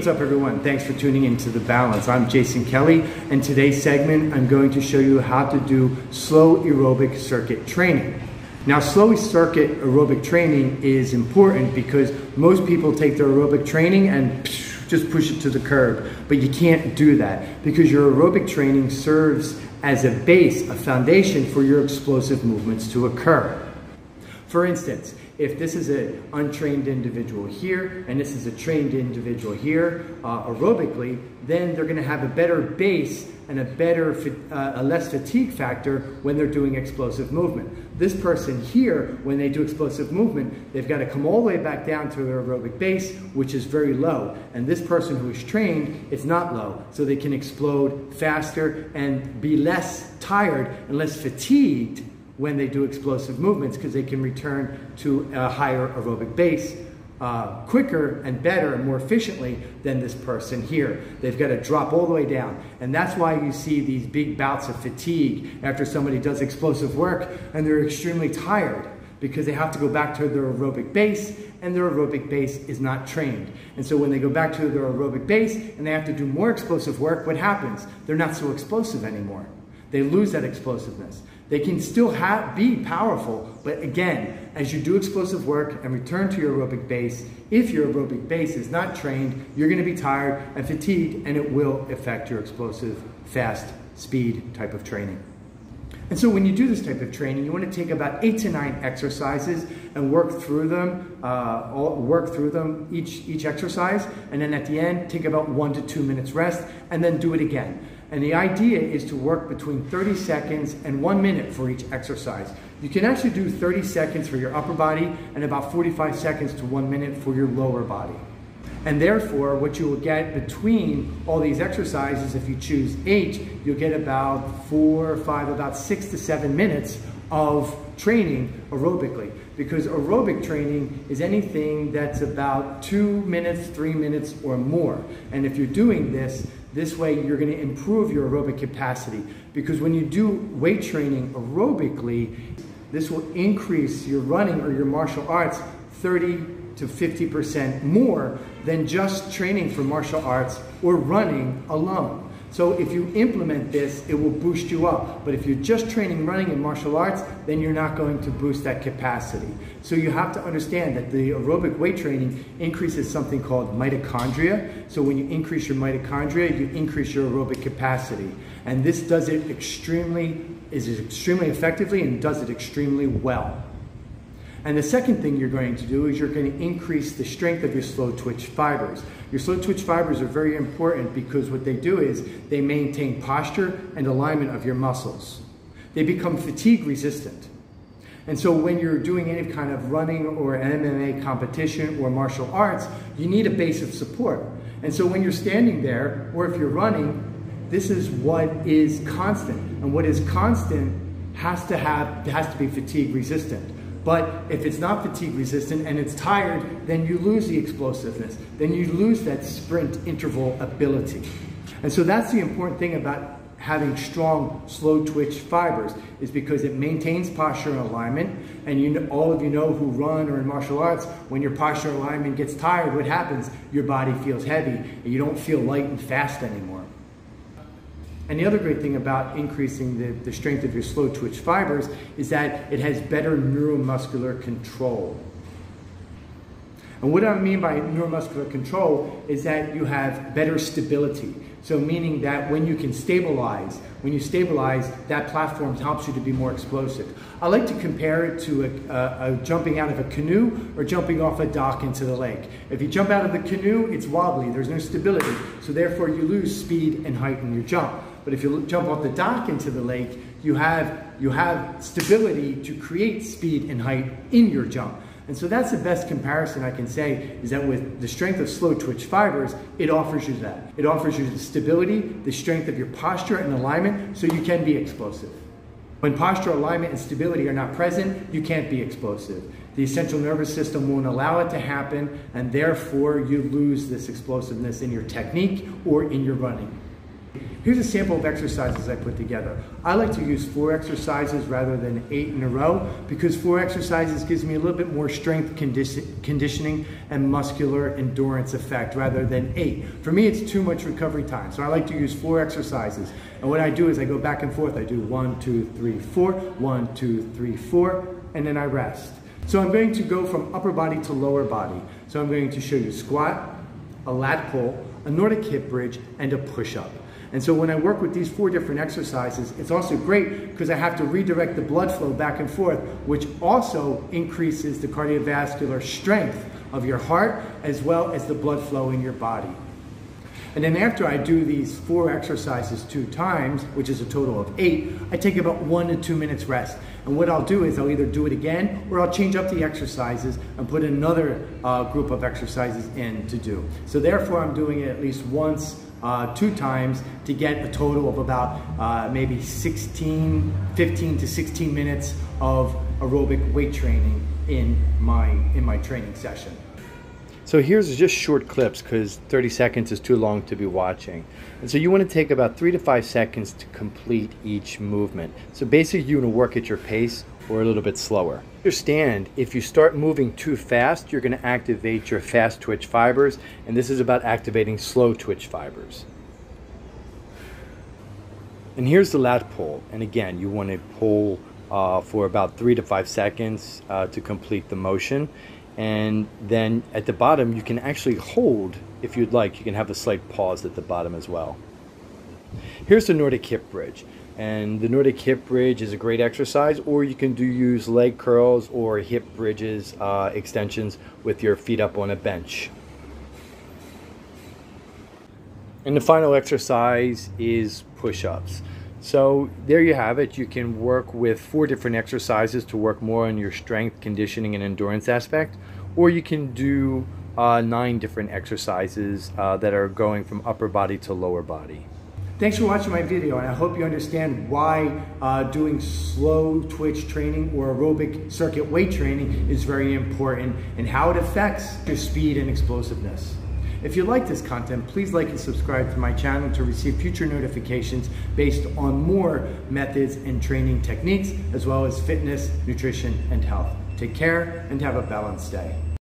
what's up everyone? Thanks for tuning into The Balance. I'm Jason Kelly, and today's segment I'm going to show you how to do slow aerobic circuit training. Now, slow circuit aerobic training is important because most people take their aerobic training and just push it to the curb, but you can't do that because your aerobic training serves as a base, a foundation for your explosive movements to occur. For instance, if this is an untrained individual here and this is a trained individual here aerobically, then they're going to have a better base and a less fatigue factor when they're doing explosive movement. This person here, when they do explosive movement, they've got to come all the way back down to their aerobic base, which is very low. And this person who is trained, it's not low, so they can explode faster and be less tired and less fatigued when they do explosive movements, because they can return to a higher aerobic base quicker and better and more efficiently than this person here. They've got to drop all the way down. And that's why you see these big bouts of fatigue after somebody does explosive work and they're extremely tired, because they have to go back to their aerobic base, and their aerobic base is not trained. And so when they go back to their aerobic base and they have to do more explosive work, what happens? They're not so explosive anymore. They lose that explosiveness. They can still be powerful, but again, as you do explosive work and return to your aerobic base, if your aerobic base is not trained, you're going to be tired and fatigued, and it will affect your explosive, fast, speed type of training. And so when you do this type of training, you want to take about 8 to 9 exercises and work through them, each exercise, and then at the end, take about 1 to 2 minutes rest, and then do it again. And the idea is to work between 30 seconds and 1 minute for each exercise. You can actually do 30 seconds for your upper body and about 45 seconds to 1 minute for your lower body. And therefore, what you will get between all these exercises, if you choose 8, you'll get about 4 or 5, about 6 to 7 minutes of training aerobically. Because aerobic training is anything that's about 2 minutes, 3 minutes or more. And if you're doing this way you're going to improve your aerobic capacity. Because when you do weight training aerobically, this will increase your running or your martial arts 30 to 50% more than just training for martial arts or running alone. So if you implement this, it will boost you up. But if you're just training running and martial arts, then you're not going to boost that capacity. So you have to understand that the aerobic weight training increases something called mitochondria. So when you increase your mitochondria, you increase your aerobic capacity. And this does it extremely effectively and does it extremely well. And the second thing you're going to do is you're going to increase the strength of your slow twitch fibers. Your slow twitch fibers are very important because what they do is they maintain posture and alignment of your muscles. They become fatigue resistant. And so when you're doing any kind of running or MMA competition or martial arts, you need a base of support. And so when you're standing there, or if you're running, this is what is constant. And what is constant has to be fatigue resistant. But if it's not fatigue resistant and it's tired, then you lose the explosiveness. Then you lose that sprint interval ability. And so that's the important thing about having strong slow twitch fibers, is because it maintains posture and alignment. And all of you know who run or in martial arts, when your posture and alignment gets tired, what happens? Your body feels heavy and you don't feel light and fast anymore. And the other great thing about increasing the strength of your slow twitch fibers is that it has better neuromuscular control. And what I mean by neuromuscular control is that you have better stability. So meaning that when you stabilize, that platform helps you to be more explosive. I like to compare it to jumping out of a canoe or jumping off a dock into the lake. If you jump out of the canoe, it's wobbly, there's no stability, so therefore you lose speed and height in your jump. But if you jump off the dock into the lake, you have stability to create speed and height in your jump. And so that's the best comparison I can say, is that with the strength of slow twitch fibers, it offers you that. It offers you the stability, the strength of your posture and alignment, so you can be explosive. When posture, alignment, and stability are not present, you can't be explosive. The central nervous system won't allow it to happen, and therefore you lose this explosiveness in your technique or in your running. Here's a sample of exercises I put together. I like to use 4 exercises rather than 8 in a row because 4 exercises gives me a little bit more strength conditioning and muscular endurance effect rather than 8. For me, it's too much recovery time, so I like to use 4 exercises. And what I do is I go back and forth. I do 1, 2, 3, 4, 1, 2, 3, 4, and then I rest. So I'm going to go from upper body to lower body. So I'm going to show you squat, a lat pull, a Nordic hip bridge, and a push-up. And so when I work with these 4 different exercises, it's also great because I have to redirect the blood flow back and forth, which also increases the cardiovascular strength of your heart as well as the blood flow in your body. And then after I do these 4 exercises 2 times, which is a total of 8, I take about 1 to 2 minutes rest. And what I'll do is I'll either do it again or I'll change up the exercises and put another group of exercises in to do. So therefore I'm doing it at least once, 2 times to get a total of about maybe 15 to 16 minutes of aerobic weight training in my training session. So here's just short clips because 30 seconds is too long to be watching. And so you want to take about 3 to 5 seconds to complete each movement. So basically you want to work at your pace or a little bit slower. Understand, if you start moving too fast, you're going to activate your fast twitch fibers, and this is about activating slow twitch fibers. And here's the lat pull. And again, you want to pull for about 3 to 5 seconds to complete the motion. And then at the bottom, you can actually hold, if you'd like, you can have a slight pause at the bottom as well. Here's the Nordic Hip Bridge. And the Nordic Hip Bridge is a great exercise, or you can use leg curls or hip bridges, extensions with your feet up on a bench. And the final exercise is push-ups. So there you have it. You can work with 4 different exercises to work more on your strength, conditioning, and endurance aspect, or you can do 9 different exercises that are going from upper body to lower body. Thanks for watching my video, and I hope you understand why doing slow twitch training or aerobic circuit weight training is very important and how it affects your speed and explosiveness. If you like this content, please like and subscribe to my channel to receive future notifications based on more methods and training techniques, as well as fitness, nutrition, and health. Take care and have a balanced day.